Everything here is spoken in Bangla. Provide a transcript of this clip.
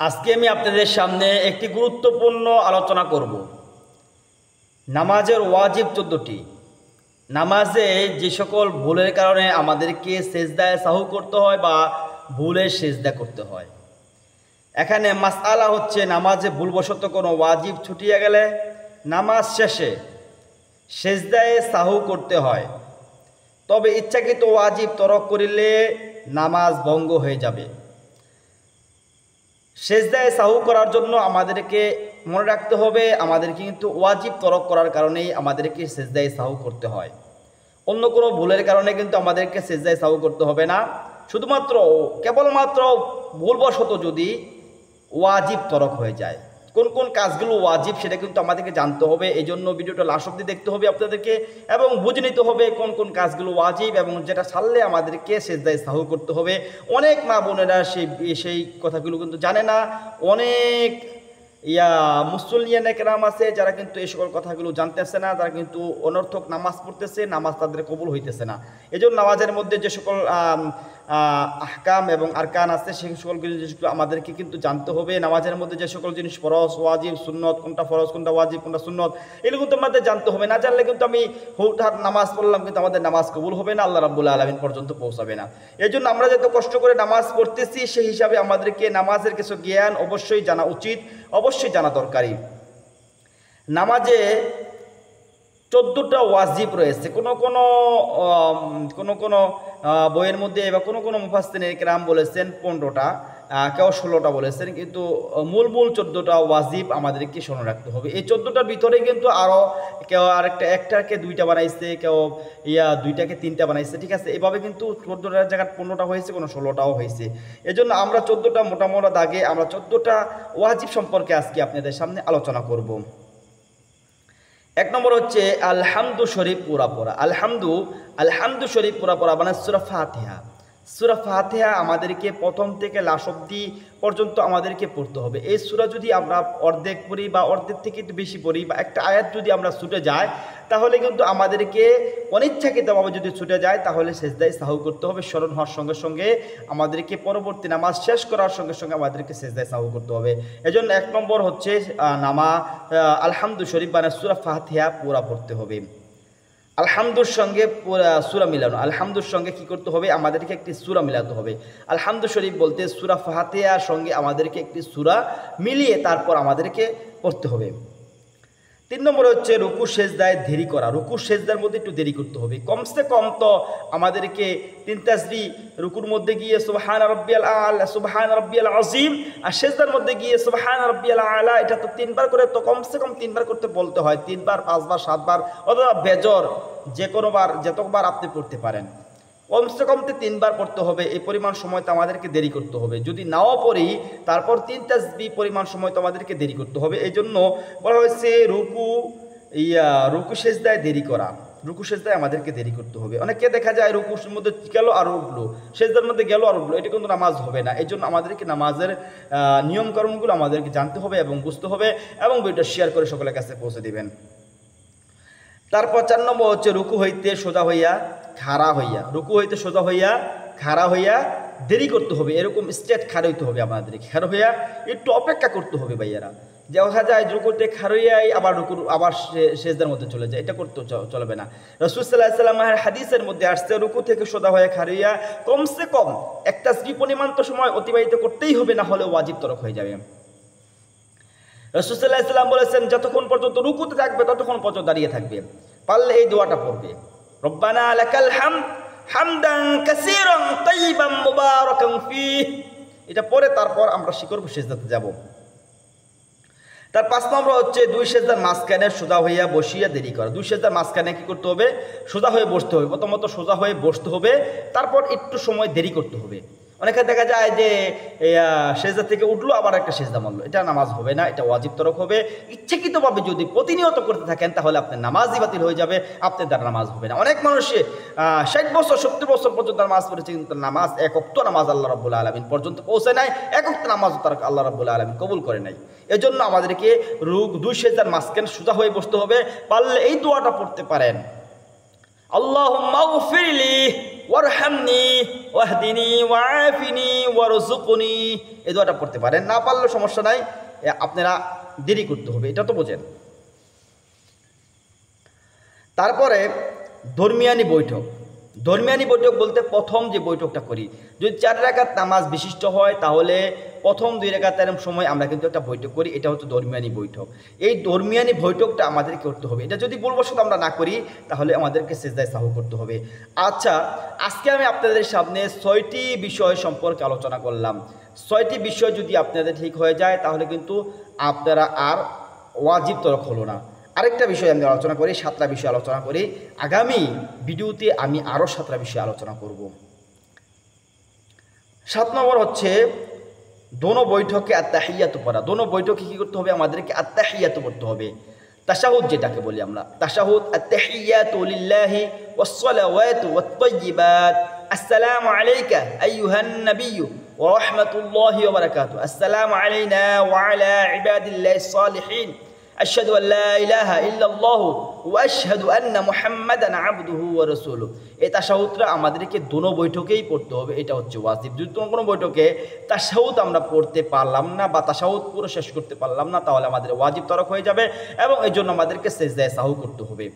আজকে আমি আপনাদের সামনে একটি গুরুত্বপূর্ণ আলোচনা করব। নামাজের ওয়াজিব 14টি। নামাজে যে সকল ভুলের কারণে আমাদেরকে সেজদায় সাহু করতে হয় বা ভুলে সেজদা করতে হয়। এখানে মাসআলা হচ্ছে, নামাজে ভুলবশত কোনো ওয়াজিব ছুটিয়ে গেলে নামাজ শেষে সেজদায় সাহু করতে হয়, তবে ইচ্ছাকৃত ওয়াজিব তরক করিলে নামাজ ভঙ্গ হয়ে যাবে। সেজদায় সাহু করার জন্য আমাদেরকে মনে রাখতে হবে, আমাদেরকে কিন্তু ওয়াজিব তরক করার কারণেই আমাদেরকে সেজদায় সাহু করতে হয়। অন্য কোনো ভুলের কারণে কিন্তু আমাদেরকে সেজদায় সাহু করতে হবে না। শুধুমাত্র কেবলমাত্র ভুলবশত যদি ওয়াজিব তরক হয়ে যায়, কোন কোন কাজগুলো ওয়াজিব সেটা কিন্তু আমাদেরকে জানতে হবে। এই জন্য ভিডিওটা লাস্ট অবধি দেখতে হবে আপনাদেরকে এবং বুঝে নিতে হবে কোন কোন কাজগুলো ওয়াজিব এবং যেটা ছাড়লে আমাদেরকে সেজদায় সাহু করতে হবে। অনেক মা বোনেরা সেই কথাগুলো কিন্তু জানে না। অনেক মুসল্লিয়ান একরাম আছে যারা কিন্তু এই সকল কথাগুলো জানতেছে না, তারা কিন্তু অনর্থক নামাজ পড়তেছে, নামাজ তাদের কবুল হইতেছে না। এই জন্য নামাজের মধ্যে যে সকল আহকাম এবং আরকান আছে সেই সকল জিনিসগুলো আমাদেরকে কিন্তু জানতে হবে। নামাজের মধ্যে যে সকল জিনিস ফরজ, ওয়াজিব, সুন্নত, কোনটা ফরজ, কোনটা ওয়াজিব, কোনটা সুন্নত, এগুলো কিন্তু আমাদের জানতে হবে। না জানলে কিন্তু আমি হুটহাট নামাজ পড়লাম, কিন্তু আমাদের নামাজ কবুল হবে না, আল্লাহ রাব্বুল আলামিন পর্যন্ত পৌঁছাবে না। এই জন্য আমরা যত কষ্ট করে নামাজ পড়তেছি সেই হিসাবে আমাদেরকে নামাজের কিছু জ্ঞান অবশ্যই জানা উচিত, অবশ্যই জানা দরকারি। নামাজে 14টা ওয়াজিব রয়েছে। কোনো কোনো বইয়ের মধ্যে বা কোনো মুফাসসিরিনে কেরাম বলেছেন 15টা, কেউ 16টা বলেছেন, কিন্তু মূল 14টা ওয়াজিব আমাদেরকে স্মরণ রাখতে হবে। এই 14টার ভিতরে কিন্তু আরও কেউ একটাকে 2টা বানাইছে, কেউ 2টাকে 3টা বানাইছে, ঠিক আছে। এভাবে কিন্তু 14টার জায়গায় 15টা হয়েছে, কোনো 16টাও হয়েছে। এই জন্য আমরা 14টা মোটা দাগে আমরা 14টা ওয়াজিব সম্পর্কে আজকে আপনাদের সামনে আলোচনা করব। 1 নম্বর হচ্ছে আলহামদু শরীফ পুরা পড়া। আলহামদু শরীফ পুরা পড়া মানে সূরা ফাতিহা। সূরা ফাতিহা আমাদেরকে প্রথম থেকে লাস্ট অবধি পর্যন্ত আমাদেরকে পড়তে হবে। এই সূরা যদি আমরা অর্ধেক পড়ি বা অর্ধেক থেকে একটু বেশি পড়ি বা একটা আয়াত যদি আমরা ছুটে যায়, তাহলে কিন্তু আমাদেরকে অনিচ্ছাকৃতভাবে যদি ছুটে যায় তাহলে সেজদায় সাহু করতে হবে। স্মরণ হওয়ার সঙ্গে সঙ্গে আমাদেরকে পরবর্তী নামাজ শেষ করার সঙ্গে সঙ্গে আমাদেরকে সেজদায় সাহু করতে হবে। এজন্য 1 নম্বর হচ্ছে আলহামদু শরীফ মানে সূরা ফাতিহা পুরা পড়তে হবে। আলহামদুর সঙ্গে সূরা মিলানো, আলহামদুর সঙ্গে কি করতে হবে, আমাদেরকে একটি সূরা মিলাতে হবে। আলহামদু শরীফ বলতে সূরা ফাতিহার সঙ্গে আমাদেরকে একটি সূরা মিলিয়ে তারপর আমাদেরকে পড়তে হবে। 3 নম্বর হচ্ছে রুকু সেজদায় দেরি করা। রুকু সেজদার মধ্যে একটু দেরি করতে হবে। কমসে কম তো আমাদেরকে 3 তাসবিহ রুকুর মধ্যে গিয়ে সুবহান রাব্বিয়াল আলা, সুবহান রাব্বিয়াল আযীম, আর সেজদার মধ্যে গিয়ে সুবহান রাব্বিয়াল আলা, এটা তো 3 বার করে, তো কমসে কম 3 বার করতে বলতে হয়। 3 বার, 5 বার, 7 বার অথবা বেজর যে কোনো বার, যতবার আপনি পড়তে পারেন, কমসে কম 3 বার পড়তে হবে। এই পরিমাণ সময় তো আমাদেরকে দেরি করতে হবে। যদি নাও পড়ি তারপর 3 তাসবিহ পরিমাণ সময় তো আমাদেরকে দেরি করতে হবে। এই জন্য বলা হয়েছে রুকু সেজদায় দেরি করা। রুকু সেজদায় আমাদেরকে দেরি করতে হবে। অনেকে দেখা যায় রুকুর মধ্যে গেল আর উঠলো, সেজদার মধ্যে গেল আর উঠলো, এটা কিন্তু নামাজ হবে না। এই জন্য আমাদেরকে নামাজের নিয়মকানুনগুলো আমাদেরকে জানতে হবে এবং বুঝতে হবে এবং ভিডিওটা শেয়ার করে সকলের কাছে পৌঁছে দিবেন। তারপর 4 নম্বর হচ্ছে রুকু হইতে সোজা হইয়া খাড়া হইয়া, রুকু হইতে সোজা হইয়া খাড়া হইয়া দেরি করতে হবে। এরকম স্ট্রেট খাড়া হইতে হবে আমাদেরকে। খাড়া হইয়া একটু অপেক্ষা করতে হবে ভাইয়ারা। দেখা যায় রুকুতে খাড়াইয়াই আবার সেজদার মধ্যে চলে যায়, এটা করতে চলবে না। রাসূল সাল্লাল্লাহু আলাইহি ওয়াসাল্লামের হাদিসের মধ্যে আসছে রুকু থেকে সোজা হয়ে খাড়াইয়া কমসে কম 1 তাসবিহ পরিমাণ তো সময় অতিবাহিত করতেই হবে, না হলে ওয়াজিব তরক হয়ে যাবে। রাসূল সাল্লাল্লাহু আলাইহি ওয়াসাল্লাম বলেছেন যতক্ষণ পর্যন্ত রুকুতে থাকবে ততক্ষণ পর্যন্ত দাঁড়িয়ে থাকবে। পারলে এই দোয়াটা পড়বে, রব্বানা লাকাল হামদ হামদান কাসীরান তাইয়িবান মুবারাকান ফীহ। এটা পড়ে তারপর আমরা শিকর সেজদাতে যাব। তার 5 নম্বর হচ্ছে 2 সেজদার মাঝখানে সোজা হইয়া বসিয়া দেরি করা। 2 সেজদার মাঝখানে কি করতে হবে, সোজা হয়ে বসতে হবে। প্রথমত সোজা হয়ে বসতে হবে, তারপর একটু সময় দেরি করতে হবে। অনেকে দেখা যায় যে সেজদা থেকে উঠলো আবার একটা সেজদা মারলো, এটা নামাজ হবে না, এটা ওয়াজিব তরক হবে। ইচ্ছাকৃতভাবে যদি প্রতিনিয়ত করতে থাকেন তাহলে আপনার নামাজই বাতিল হয়ে যাবে, আপনার দ্বারা নামাজ হবে না। অনেক মানুষে 60 বছর 70 বছর পর্যন্ত নামাজ পড়েছে, কিন্তু নামাজ 1 ওয়াক্ত নামাজ আল্লাহ রাব্বুল আলামিন পর্যন্ত পৌঁছে নাই, 1 ওয়াক্ত নামাজ তার আল্লাহ রাব্বুল আলামিন কবুল করে নাই। এজন্য আমাদেরকে 2 সেজদার মাঝখানে সোজা হয়ে বসতে হবে। পারলে এই দোয়াটা পড়তে পারেন, আল্লাহুম্মা গফিরলি ওয়ারহামনি ওয়াহদিনি ওয়াআফিনি ওয়ারযুকনি, এই দোয়াটা পড়তে পারেন। না পারলেও সমস্যা নাই, আপনারা দেরি করতে হবে, এটা তো বোঝেন। তারপরে দরমিয়ানি বৈঠক। দরমিয়ানি বৈঠক বলতে প্রথম যে বৈঠকটা করি, যদি 4 রাকাত নামাজ বিশিষ্ট হয় তাহলে প্রথম 2 রাকাতের সময় আমরা কিন্তু একটা বৈঠক করি, এটা হচ্ছে দরমিয়ানি বৈঠক। এই দরমিয়ানি বৈঠকটা আমাদেরকে করতে হবে। এটা যদি ভুলবশত আমরা না করি তাহলে আমাদেরকে সিজদায়ে সাহু করতে হবে। আচ্ছা, আজকে আমি আপনাদের সামনে 6টি বিষয় সম্পর্কে আলোচনা করলাম। 6টি বিষয় যদি আপনাদের ঠিক হয়ে যায় তাহলে কিন্তু আপনারা আর ওয়াজিব তরক হলো না। আরেকটা বিষয় আমি আলোচনা করি, 7টা বিষয় আলোচনা করি। আগামী ভিডিওতে আমি আরও 7টা বিষয় আলোচনা করব। 7 নম্বর হচ্ছে দোনো বৈঠকে আত্তাহিয়াতু পড়া। দোনো বৈঠকে কী করতে হবে? আমাদেরকে আত্তাহিয়াতু পড়তে হবে। তাশাহুদ যেটাকে বলি আমরা, তাশাহুদ আত্তাহিয়াতু লিল্লাহি ওয়াসসালাওয়াতু ওয়াত-তাইয়্যিবাত। আসসালামু আলাইকা আইয়ুহান নাবিয়্যু ওয়া রাহমাতুল্লাহি ওয়া বারাকাতুহু। আসসালামু আলাইনা ওয়া আলা ইবাদিল্লাহিস সালিহিন। আশহাদু আল লা ইলাহা ইল্লাল্লাহু ওয়া আশহাদু আন্না মুহাম্মাদান আবদুহু ওয়া রাসূলুহু। এই তাশাহুদটা আমাদেরকে দোনো বৈঠকেই পড়তে হবে, এটা হচ্ছে ওয়াজিব। যদি কোনো বৈঠকে তাশাহুদ আমরা পড়তে পারলাম না বা তাশাহুদ পুরো শেষ করতে পারলাম না তাহলে আমাদের ওয়াজিব তরক হয়ে যাবে এবং এই জন্য আমাদেরকে সিজদায়ে সাহু করতে হবে।